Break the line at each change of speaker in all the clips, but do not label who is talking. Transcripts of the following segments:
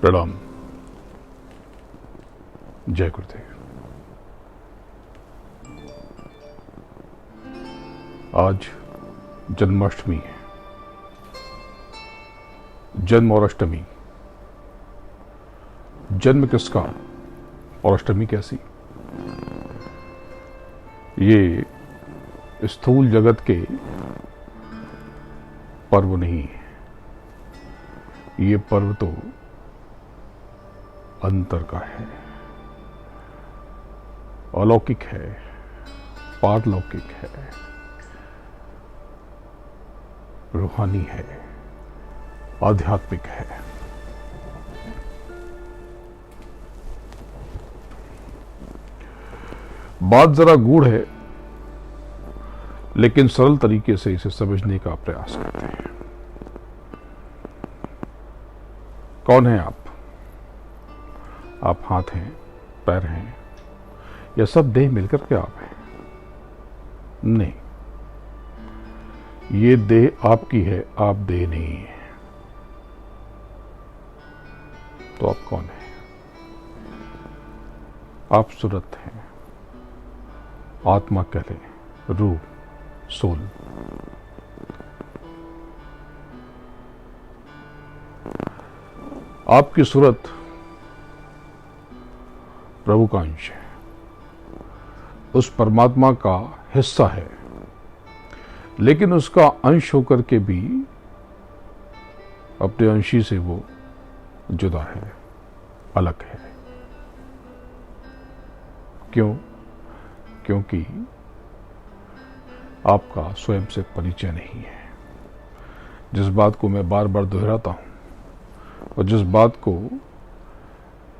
प्रणाम। जय गुरुदेव। आज जन्माष्टमी है। जन्म और अष्टमी, जन्म किसका और अष्टमी कैसी? ये स्थूल जगत के पर्व नहीं है, ये पर्व तो अंतर का है, अलौकिक है, पारलौकिक है, रूहानी है, आध्यात्मिक है। बात जरा गूढ़ है, लेकिन सरल तरीके से इसे समझने का प्रयास करते हैं। कौन है आप? आप हाथ हैं, पैर हैं, या सब देह मिलकर के आप हैं? नहीं, ये देह आपकी है, आप देह नहीं है। तो आप कौन हैं? आप सूरत हैं, आत्मा कह लें, रूह, सोल। आपकी सूरत प्रभु का अंश है, उस परमात्मा का हिस्सा है, लेकिन उसका अंश होकर के भी अपने अंशी से वो जुदा है, अलग है। क्यों? क्योंकि आपका स्वयं से परिचय नहीं है। जिस बात को मैं बार बार दोहराता हूं और जिस बात को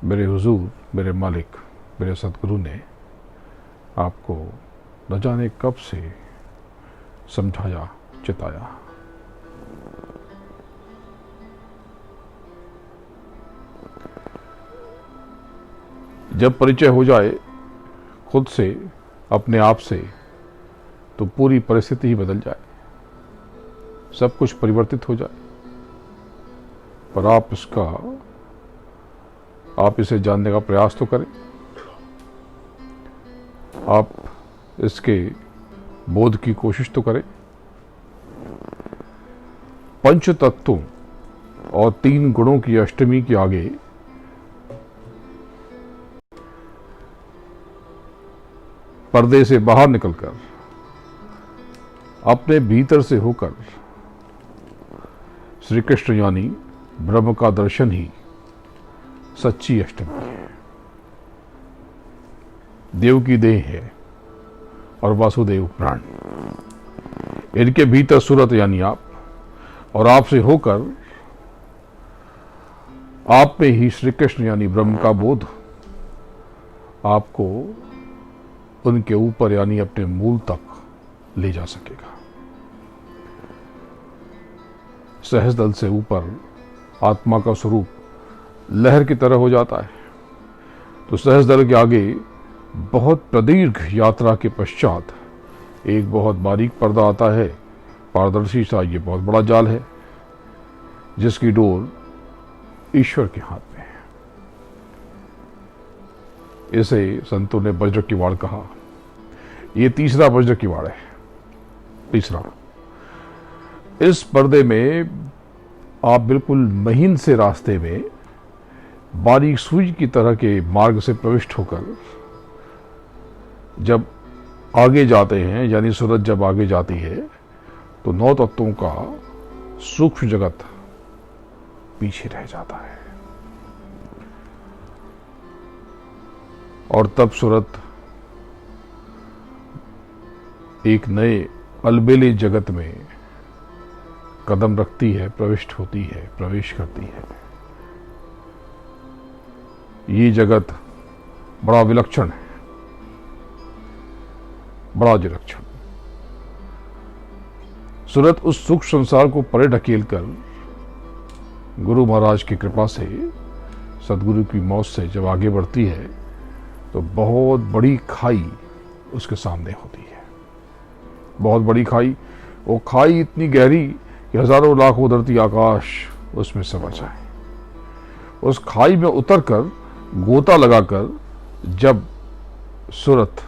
मेरे हुजूर, मेरे मालिक, मेरे सतगुरु ने आपको न जाने कब से समझाया, चिताया। जब परिचय हो जाए खुद से, अपने आप से, तो पूरी परिस्थिति ही बदल जाए, सब कुछ परिवर्तित हो जाए। पर आप इसे जानने का प्रयास तो करें, आप इसके बोध की कोशिश तो करें। पंच तत्वों और 3 गुणों की अष्टमी के आगे पर्दे से बाहर निकलकर, अपने भीतर से होकर श्री कृष्ण यानी ब्रह्म का दर्शन ही सच्ची अष्टमी है। देव की देह है और वासुदेव प्राण। इनके भीतर सूरत यानी आप, और आपसे होकर आप में ही श्री कृष्ण यानी ब्रह्म का बोध आपको उनके ऊपर यानी अपने मूल तक ले जा सकेगा। सहज दल से ऊपर आत्मा का स्वरूप लहर की तरह हो जाता है, तो सहज दल के आगे बहुत प्रदीर्घ यात्रा के पश्चात एक बहुत बारीक पर्दा आता है, पारदर्शी सा। ये बहुत बड़ा जाल है जिसकी डोर ईश्वर के हाथ में है। इसे संतों ने वज्र किवाड़ कहा। ये तीसरा वज्र किवाड़ है, तीसरा। इस पर्दे में आप बिल्कुल महीन से रास्ते में बारीक सुई की तरह के मार्ग से प्रविष्ट होकर जब आगे जाते हैं, यानी सूरत जब आगे जाती है, तो 9 तत्वों का सूक्ष्म जगत पीछे रह जाता है। और तब सूरत एक नए अलबेले जगत में कदम रखती है, प्रविष्ट होती है, प्रवेश करती है। ये जगत बड़ा विलक्षण है, बड़ा विलक्षण। सूरत उस सूक्ष्म संसार को परे ढकेल कर गुरु महाराज की कृपा से, सदगुरु की मौत से जब आगे बढ़ती है, तो बहुत बड़ी खाई उसके सामने होती है। बहुत बड़ी खाई। वो खाई इतनी गहरी कि हजारों लाखों धरती आकाश उसमें समा जाए। उस खाई में उतरकर गोता लगाकर जब सूरत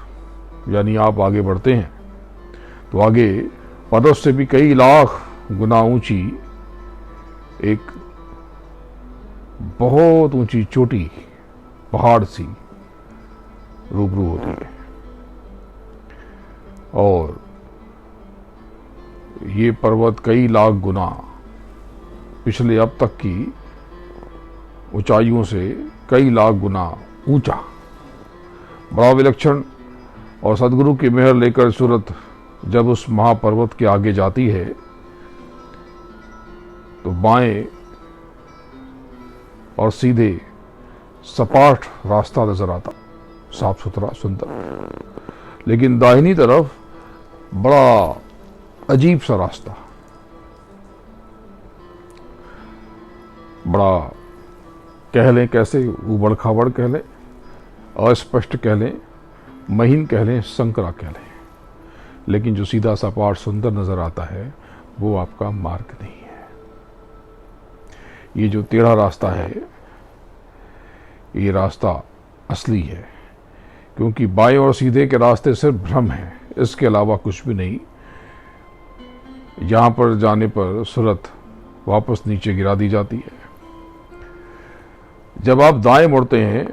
यानी आप आगे बढ़ते हैं तो आगे पर्वत से भी कई लाख गुना ऊंची एक बहुत ऊंची चोटी पहाड़ सी रूबरू होती है। और ये पर्वत कई लाख गुना पिछले अब तक की ऊंचाइयों से कई लाख गुना ऊंचा, बड़ा विलक्षण। और सदगुरु की मेहर लेकर सूरत जब उस महापर्वत के आगे जाती है तो बाएं और सीधे सपाट रास्ता नजर आता, साफ सुथरा सुंदर। लेकिन दाहिनी तरफ बड़ा अजीब सा रास्ता, बड़ा कह लें कैसे, उबड़ खाबड़ कह लें, अस्पष्ट कह लें, महीन कह लें, संकरा कह लें, लेकिन जो सीधा सपाट सुंदर नजर आता है वो आपका मार्ग नहीं है। ये जो टेढ़ा रास्ता है ये रास्ता असली है, क्योंकि बाएं और सीधे के रास्ते सिर्फ भ्रम है, इसके अलावा कुछ भी नहीं। यहां पर जाने पर सूरत वापस नीचे गिरा दी जाती है। जब आप दाएं मुड़ते हैं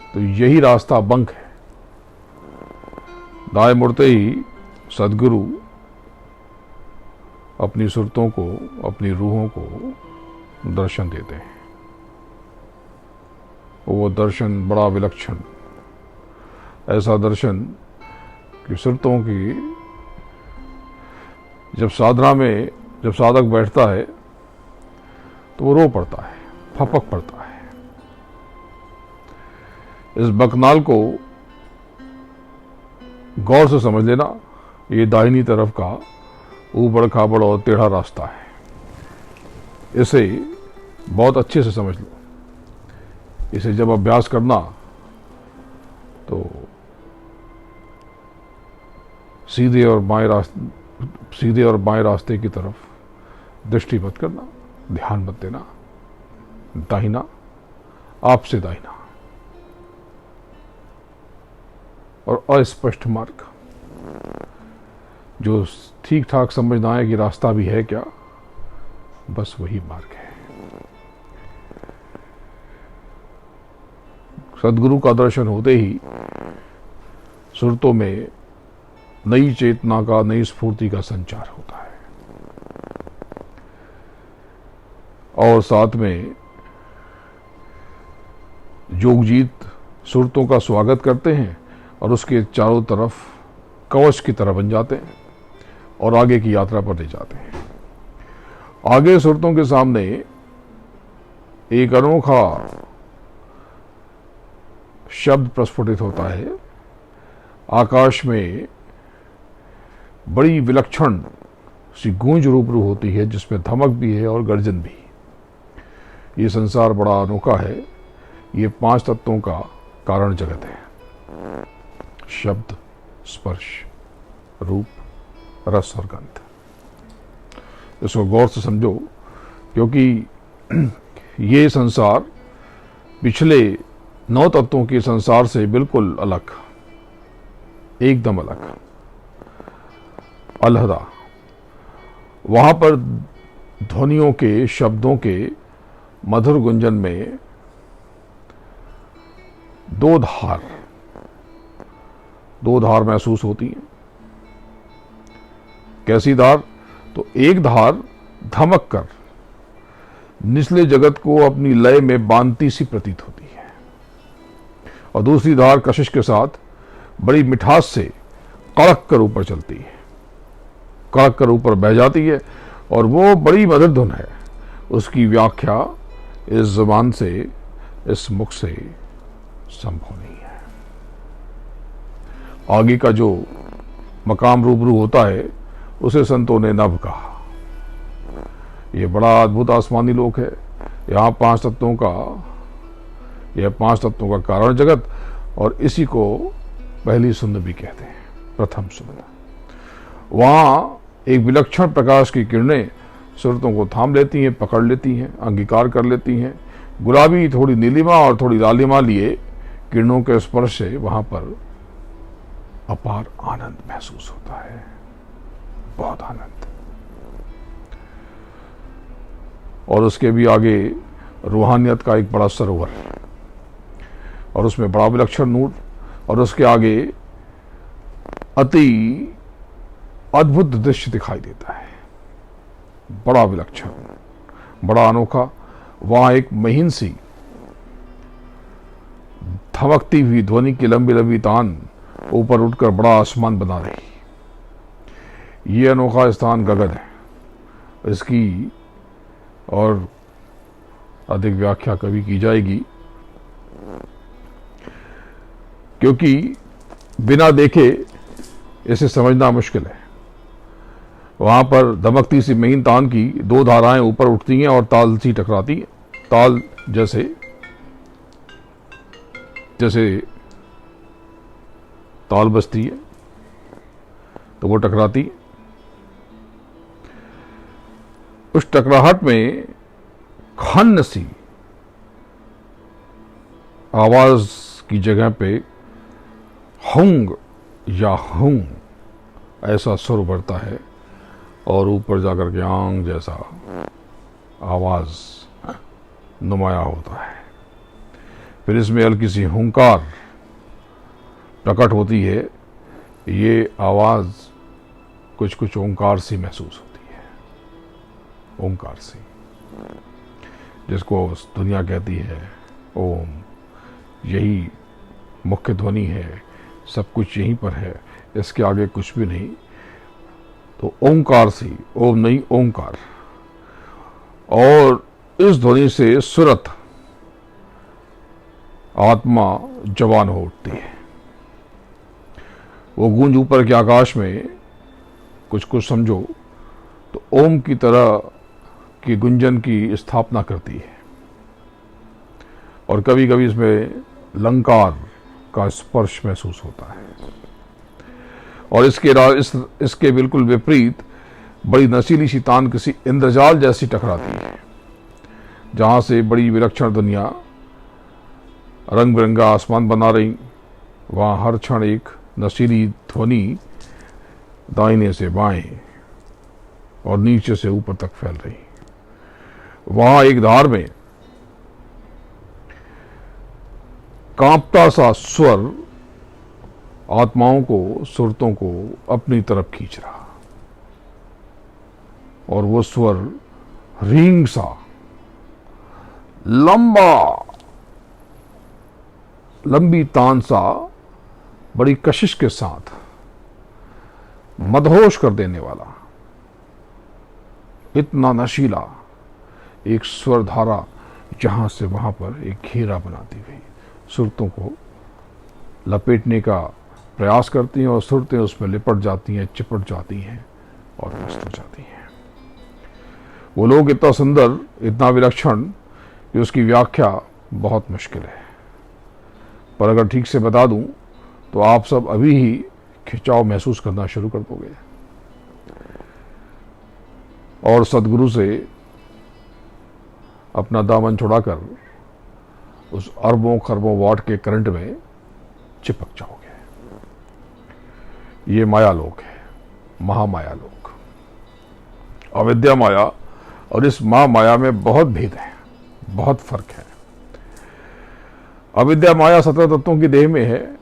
तो यही रास्ता बंक है। दाएं मुड़ते ही सदगुरु अपनी सुरतों को, अपनी रूहों को दर्शन देते हैं। वो दर्शन बड़ा विलक्षण, ऐसा दर्शन कि सुरतों की जब साधना में जब साधक बैठता है तो वो रो पड़ता है, फपक पड़ता है। इस बकनाल को गौर से समझ लेना। ये दाहिनी तरफ का ऊबड़ खाबड़ और टेढ़ा रास्ता है, इसे बहुत अच्छे से समझ लो। इसे जब अभ्यास करना तो सीधे और बाएं रास्ते की तरफ दृष्टि मत करना, ध्यान मत देना। दाहिना, आपसे दाहिना और अस्पष्ट मार्ग, जो ठीक ठाक समझना है कि रास्ता भी है क्या, बस वही मार्ग है। सदगुरु का दर्शन होते ही सुरतों में नई चेतना का, नई स्फूर्ति का संचार होता है। और साथ में जोगजीत सुरतों का स्वागत करते हैं और उसके चारों तरफ कवच की तरह बन जाते हैं और आगे की यात्रा पर ले जाते हैं। आगे सुरतों के सामने एक अनोखा शब्द प्रस्फुटित होता है। आकाश में बड़ी विलक्षण सी गूंज रूबरू होती है, जिसमें धमक भी है और गर्जन भी। ये संसार बड़ा अनोखा है। ये 5 तत्वों का कारण जगत है: शब्द, स्पर्श, रूप, रस और गंध। इसको गौर से समझो, क्योंकि ये संसार पिछले 9 तत्वों के संसार से बिल्कुल अलग, एकदम अलग, अलहदा। वहां पर ध्वनियों के, शब्दों के मधुर गुंजन में दो धार महसूस होती हैं। कैसी धार? तो एक धार धमक कर निचले जगत को अपनी लय में बांधती सी प्रतीत होती है, और दूसरी धार कशिश के साथ बड़ी मिठास से कड़क कर ऊपर चलती है, कड़क कर ऊपर बह जाती है, और वो बड़ी मधुर धुन है। उसकी व्याख्या इस जुबान से, इस मुख से संभव नहीं है। आगे का जो मकाम रूबरू होता है उसे संतों ने नभ कहा। ये बड़ा अद्भुत आसमानी लोक है। यहाँ 5 तत्वों का कारण जगत, और इसी को पहली सुंद भी कहते हैं, प्रथम सुंद। वहां एक विलक्षण प्रकाश की किरणें सुरतों को थाम लेती हैं, पकड़ लेती हैं, अंगीकार कर लेती हैं। गुलाबी, थोड़ी नीलिमा और थोड़ी लालिमा लिए किरणों के स्पर्श से वहां पर अपार आनंद महसूस होता है, बहुत आनंद। और उसके भी आगे रूहानियत का एक बड़ा सरोवर और उसमें बड़ा विलक्षण नूर, और उसके आगे अति अद्भुत दृश्य दिखाई देता है, बड़ा विलक्षण, बड़ा अनोखा। वहां एक महीन सी धमकती हुई ध्वनि की लंबी लंबी तान ऊपर उठकर बड़ा आसमान बना रही। ये अनोखा स्थान गगन है। इसकी और अधिक व्याख्या कभी की जाएगी, क्योंकि बिना देखे इसे समझना मुश्किल है। वहां पर धमकती सी महीन तान की दो धाराएं ऊपर उठती हैं और ताल सी टकराती हैं। ताल जैसे जैसे ताल बजती है तो वो टकराती है। उस टकराहट में खन्न सी आवाज की जगह पे हुंग या हुंग ऐसा सुर उभरता है और ऊपर जाकर के आंग जैसा आवाज नुमाया होता है। फिर इसमें हल्की सी हुंकार प्रकट होती है। ये आवाज कुछ कुछ ओंकार सी महसूस होती है, ओंकार सी, जिसको दुनिया कहती है ओम। यही मुख्य ध्वनि है, सब कुछ यहीं पर है, इसके आगे कुछ भी नहीं। तो ओंकार सी, ओम नहीं ओंकार। और इस ध्वनि से सुरत आत्मा जवान हो उठती है। वो गूंज ऊपर के आकाश में कुछ कुछ समझो तो ओम की तरह की गुंजन की स्थापना करती है। और कभी कभी इसमें लंकार का स्पर्श महसूस होता है। और इसके बिल्कुल विपरीत बड़ी नशीली सी तान किसी इंद्रजाल जैसी टकराती है, जहां से बड़ी विलक्षण दुनिया रंग बिरंगा आसमान बना रही। वहां हर क्षण एक नशीली ध्वनि दाहिने से बाएं और नीचे से ऊपर तक फैल रही। वहां एक धार में कांपता सा स्वर आत्माओं को, सुरतों को अपनी तरफ खींच रहा, और वो स्वर रींग सा, लंबी तान सा, बड़ी कशिश के साथ मदहोश कर देने वाला, इतना नशीला एक स्वर धारा जहां से वहां पर एक घेरा बनाती हुई सुरतों को लपेटने का प्रयास करती हैं, और सुरतें उसमें लिपट जाती हैं, चिपट जाती हैं और मस्त हो जाती हैं। वो लोग इतना सुंदर, इतना विलक्षण कि उसकी व्याख्या बहुत मुश्किल है। पर अगर ठीक से बता दूं तो आप सब अभी ही खिंचाव महसूस करना शुरू कर दोगे और सदगुरु से अपना दामन छुड़ाकर उस अरबों खरबों वाट के करंट में चिपक जाओगे। ये माया लोक है, महामाया लोक। अविद्या माया और इस महामाया में बहुत भेद है, बहुत फर्क है। अविद्या माया 17 तत्वों की देह में है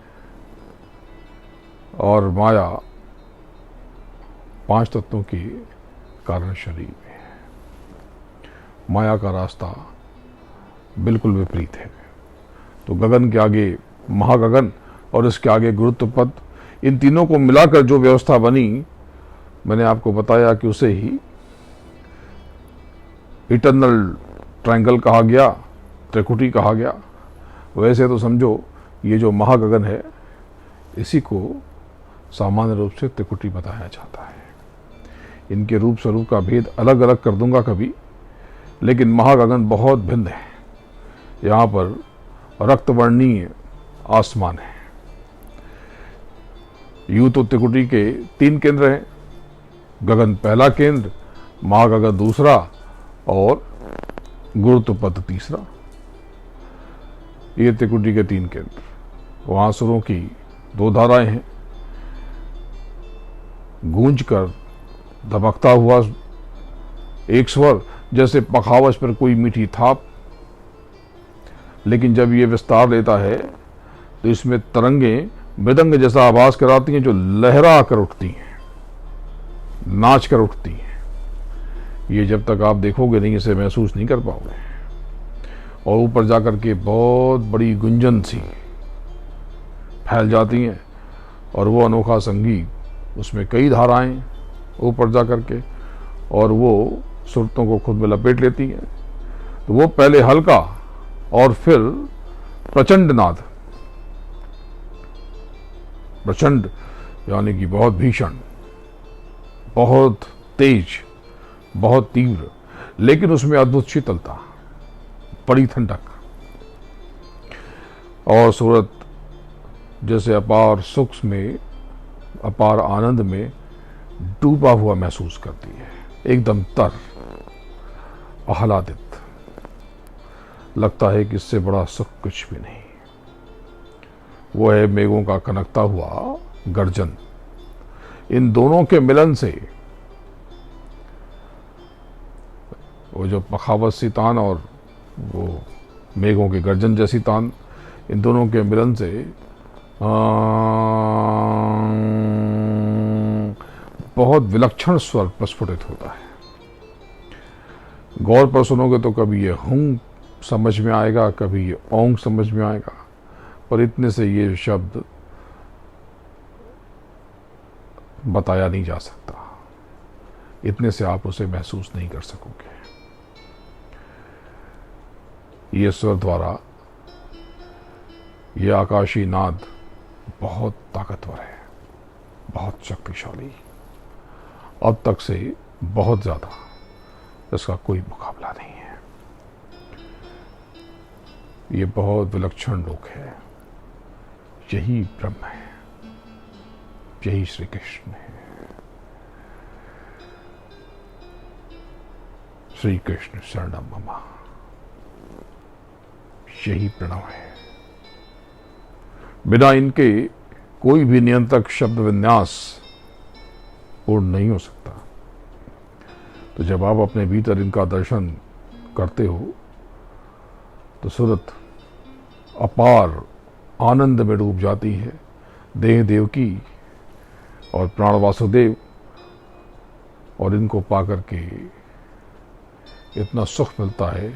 और माया 5 तत्वों की कारण शरीर में है। माया का रास्ता बिल्कुल विपरीत है। तो गगन के आगे महागगन और इसके आगे गुरुत्व पद, इन तीनों को मिलाकर जो व्यवस्था बनी, मैंने आपको बताया कि उसे ही इटर्नल ट्रायंगल कहा गया, त्रिकुटी कहा गया। वैसे तो समझो ये जो महागगन है, इसी को सामान्य रूप से त्रिकुटी बताया जाता है। इनके रूप स्वरूप का भेद अलग अलग कर दूंगा कभी, लेकिन महागगन बहुत भिन्न है। यहाँ पर रक्तवर्णीय आसमान है। यूं तो त्रिकुटी के 3 केंद्र हैं, गगन पहला केंद्र, महागगन दूसरा और गुरुत्व पद तीसरा। ये त्रिकुटी के 3 केंद्र। वहां सुरों की 2 धाराएं हैं। गूंज कर धबकता हुआ एक स्वर, जैसे पखावज पर कोई मीठी थाप। लेकिन जब ये विस्तार लेता है तो इसमें तरंगें मृदंग जैसा आवाज कराती हैं, जो लहरा कर उठती हैं, नाच कर उठती हैं। ये जब तक आप देखोगे नहीं, इसे महसूस नहीं कर पाओगे। और ऊपर जाकर के बहुत बड़ी गुंजन सी फैल जाती हैं, और वो अनोखा संगीत, उसमें कई धाराएं ऊपर जाकर के, और वो सुरतों को खुद में लपेट लेती हैं। तो वो पहले हल्का और फिर प्रचंड नाद, प्रचंड यानी कि बहुत भीषण, बहुत तेज, बहुत तीव्र, लेकिन उसमें अद्भुत शीतलता, बड़ी ठंडक, और सूरत जैसे अपार सुख में, अपार आनंद में डूबा हुआ महसूस करती है, एकदम तर, आह्लादित। लगता है कि इससे बड़ा सुख कुछ भी नहीं। वो है मेघों का कनकता हुआ गर्जन। इन दोनों के मिलन से, वो जो पखावत सी तान और वो मेघों के गर्जन जैसी तान, इन दोनों के मिलन से बहुत विलक्षण स्वर प्रस्फुटित होता है। गौर पर सुनोगे तो कभी ये हुं समझ में आएगा, कभी ये ओंग समझ में आएगा, पर इतने से ये शब्द बताया नहीं जा सकता। इतने से आप उसे महसूस नहीं कर सकोगे। ये स्वर द्वारा, ये आकाशी नाद बहुत ताकतवर है, बहुत शक्तिशाली, अब तक से बहुत ज्यादा। इसका कोई मुकाबला नहीं है। ये बहुत विलक्षण रूप है। यही ब्रह्म है, यही श्री कृष्ण है। श्री कृष्ण शरणम मम, यही प्रणव है। बिना इनके कोई भी नियंत्रक शब्द विन्यास पूर्ण नहीं हो सकता। तो जब आप अपने भीतर इनका दर्शन करते हो तो सूरत अपार आनंद में डूब जाती है। देह देवकी और प्राण वासुदेव, और इनको पाकर के इतना सुख मिलता है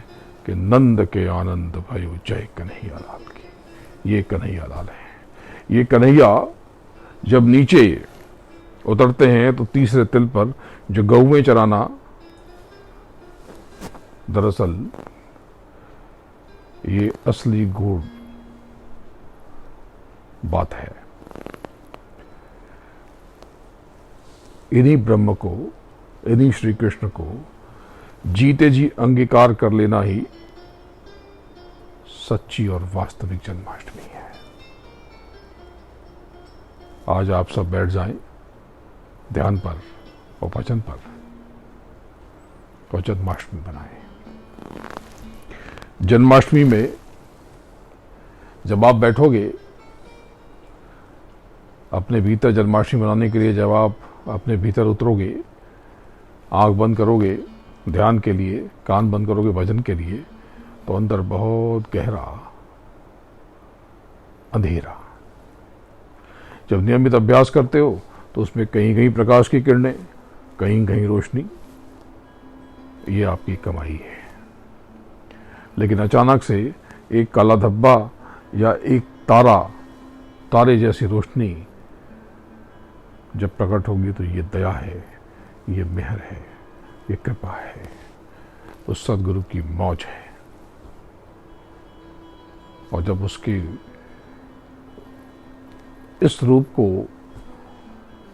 कि नंद के आनंद भयो जय कन्हैया लाल की। ये कन्हैया लाल है। ये कन्हैया जब नीचे उतरते हैं तो तीसरे तिल पर जो गौवें चराना, दरअसल ये असली गूढ़ बात है। इन्हीं ब्रह्म को, इन्हीं श्री कृष्ण को जीते जी अंगीकार कर लेना ही सच्ची और वास्तविक जन्माष्टमी है। आज आप सब बैठ जाएं ध्यान पर और वचन पर, और जन्माष्टमी बनाएं। जन्माष्टमी में जब आप बैठोगे अपने भीतर जन्माष्टमी मनाने के लिए, जब आप अपने भीतर उतरोगे, आंख बंद करोगे ध्यान के लिए, कान बंद करोगे भजन के लिए, तो अंदर बहुत गहरा अंधेरा। जब नियमित अभ्यास करते हो तो उसमें कहीं कहीं प्रकाश की किरणें, कहीं कहीं रोशनी, ये आपकी कमाई है। लेकिन अचानक से एक काला धब्बा या एक तारे जैसी रोशनी जब प्रकट होगी तो ये दया है, ये मेहर है, ये कृपा है, उस सदगुरु की मौज है। और जब उसके इस रूप को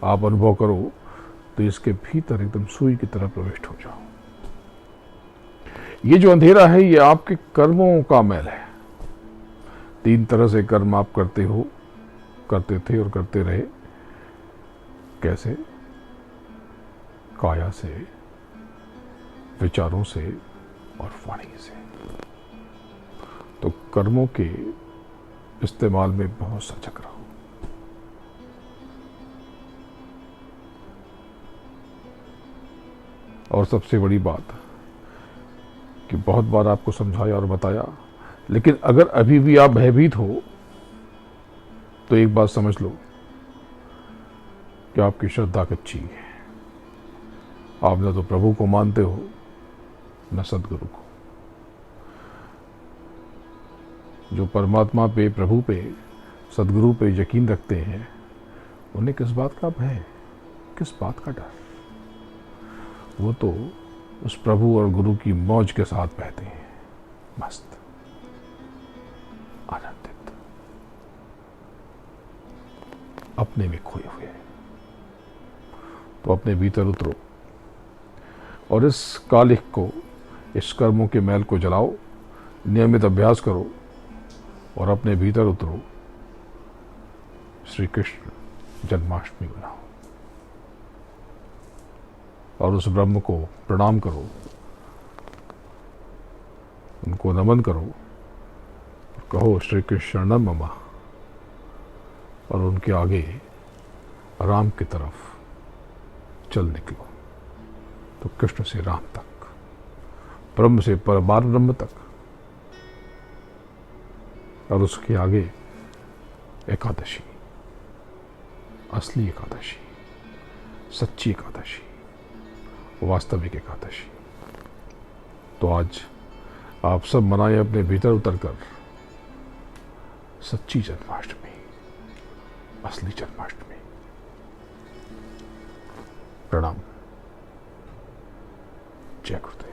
आप अनुभव करो तो इसके भीतर एकदम सुई की तरह प्रविष्ट हो जाओ। ये जो अंधेरा है ये आपके कर्मों का मैल है। 3 तरह से कर्म आप करते हो, करते थे और करते रहे। कैसे? काया से, विचारों से और वाणी से। तो कर्मों के इस्तेमाल में बहुत सजग रहो। और सबसे बड़ी बात कि बहुत बार आपको समझाया और बताया, लेकिन अगर अभी भी आप भयभीत हो तो एक बात समझ लो कि आपकी श्रद्धा कच्ची है। आप न तो प्रभु को मानते हो न सदगुरु को। जो परमात्मा पे, प्रभु पे, सदगुरु पे यकीन रखते हैं, उन्हें किस बात का भय, किस बात का डर? वो तो उस प्रभु और गुरु की मौज के साथ बहते हैं, मस्त, आनंदित, अपने में खोए हुए। तो अपने भीतर उतरो और इस कालिख को, इस कर्मों के मैल को जलाओ, नियमित अभ्यास करो और अपने भीतर उतरो। श्री कृष्ण जन्माष्टमी मनाओ और उस ब्रह्म को प्रणाम करो, उनको नमन करो और कहो श्री कृष्ण शरणम मम, और उनके आगे राम की तरफ चल निकलो। तो कृष्ण से राम तक, ब्रह्म से परमार ब्रह्म तक, और उसके आगे एकादशी, असली एकादशी, सच्ची एकादशी, वास्तविक एकादशी। तो आज आप सब मनाएं अपने भीतर उतरकर सच्ची जन्माष्टमी, असली जन्माष्टमी। प्रणाम। जय गुरुदेव।